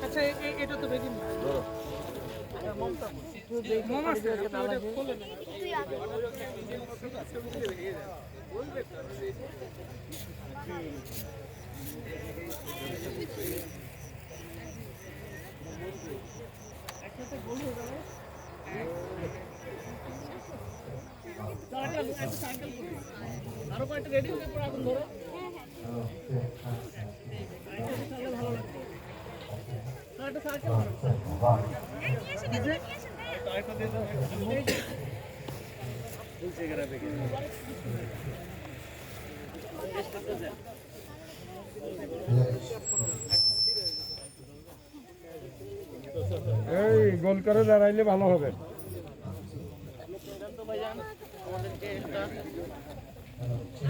আচ্ছা এটা তো বেগিন আরো কয়েকটা রেডি হয়ে পড়ে আগুন ধরো একটা সাইকেল এই গোল করে দাঁড়াইলে ভালো হবে।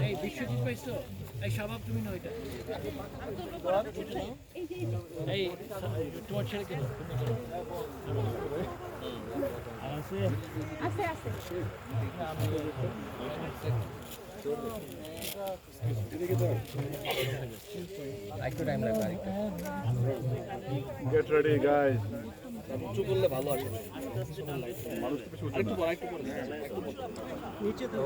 এই বিশ্বজিৎ পাইছো এই স্বভাব তুমি না ওইটা এই তোমার ছেলে কেন আছে আছে একটু টাইম লাগবে গেট রেডি গাইস। উঁচু করলে ভালো আসে মানুষ তো একটু পর নিচে তো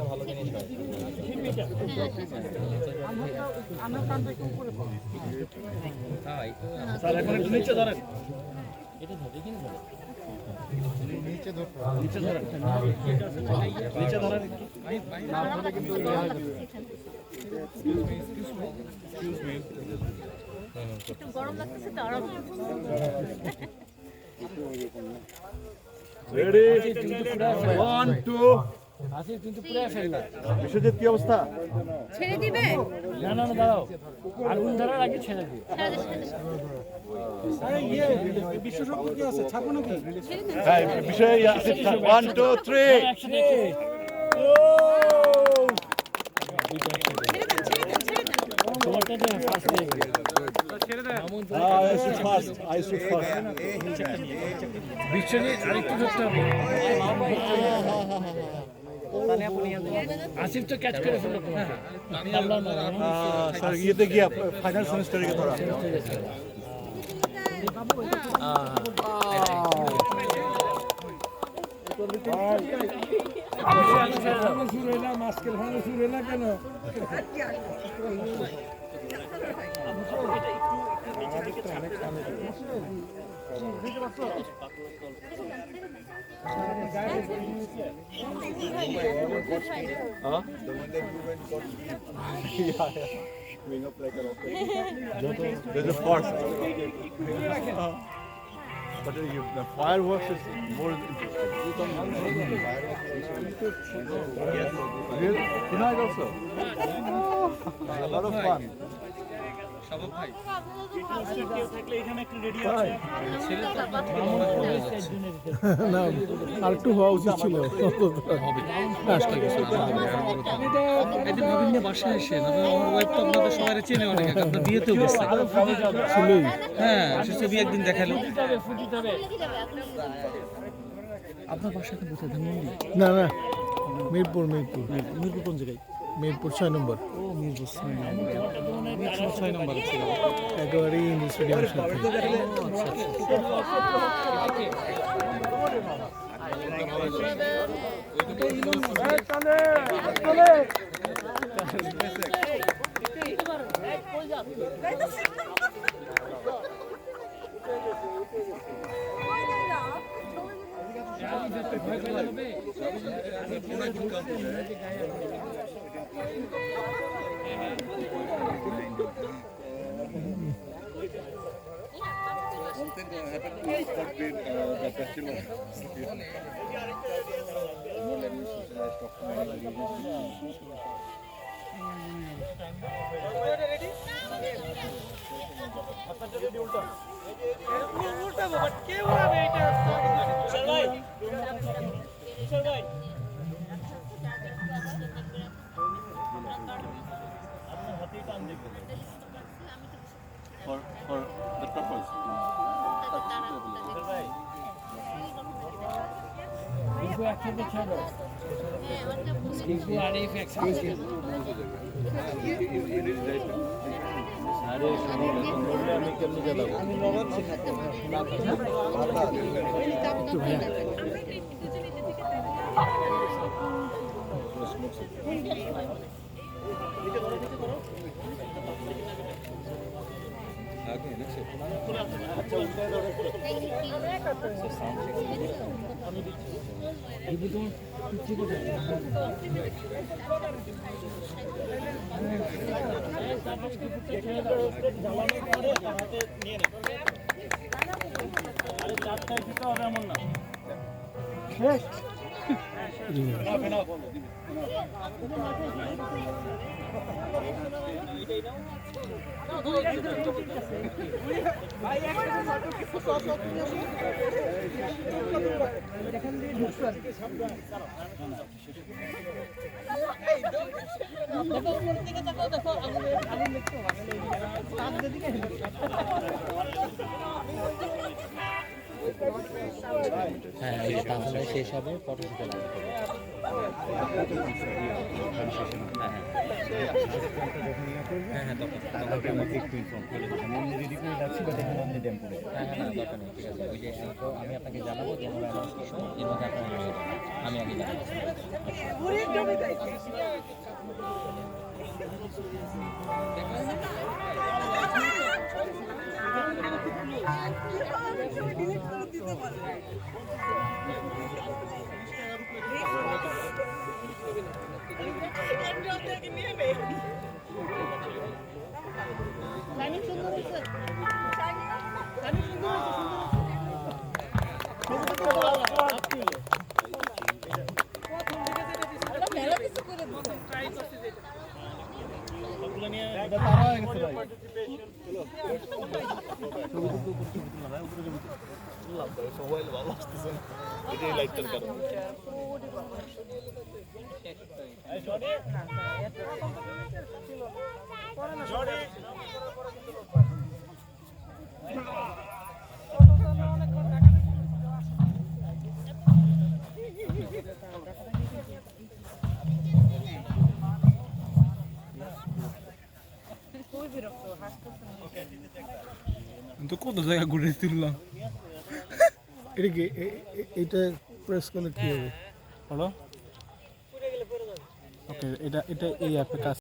ভালো জিনিস নিচে ধরেন এটা ধরে কিনে ধরে নিচে ধরেন নিচে ধরেন গরম লাগতেছে তো আরাম রেডি 1 2 আসিফ কিন্তু পুরো ফেললা বিশ্বজিৎ কি অবস্থা? ছেড়ে দিবে না না দাঁড়াও আগুন ধরার আগে ছেড়ে দিই বিশ্ব সম্পর্কে আছে ছাপো নাকি? হ্যাঁ বিষয় 1 2 3 তোমারটা তো ফার্স্ট দিয়ে বিশ্বজিৎ আরেকটু ধরতে হবে আসিফ তো ক্যাচ করে ফেললো স্যার ইয়েতে গিয়া ফাইনাল সেমিস্টারে গিয়ে ধরা কেন There's a force. But the fireworks is more interesting. Yes. Really? Tonight also? A lot of fun. না আর একটু হওয়া উচিত ছিল বিভিন্ন বাসায় এসে আমার ওয়াইফ তো আপনাদের সবাই চেনে অনেক আপনার বিয়েতেও গেছে হ্যাঁ সে ছবি একদিন দেখালো আপনার বাসা কি কোথায় ধানমন্ডি না না মিরপুর মিরপুর মিরপুর কোন জায়গায় মিরপুর 6 নম্বর ও মিরপুর 6 নম্বর ছিল একেবারেই ইন্ডোর স্টেডিয়ামের সাথে Something happened to us, but the festival. হ্যাঁ এই তাহলে শেষ হবে ফটো তুলে লাগবে হ্যাঁ তারপরে আমাকে একটু ইনফর্ম করে দেবেন আমি রেডি করে যাচ্ছি বাট এখানে আপনি ড্যাম করে হ্যাঁ হ্যাঁ দরকার নেই ঠিক আছে ওই যে আমি আপনাকে জানাবো যে আমরা অ্যানাউন্স করছি এর মধ্যে আপনার আমি আগে জানাবো তো কত জায়গা ঘুরে তুললাম এটা কি এটা প্রেস করলে কি হবে হলো ওকে এটা এটা এই অ্যাপে কাজ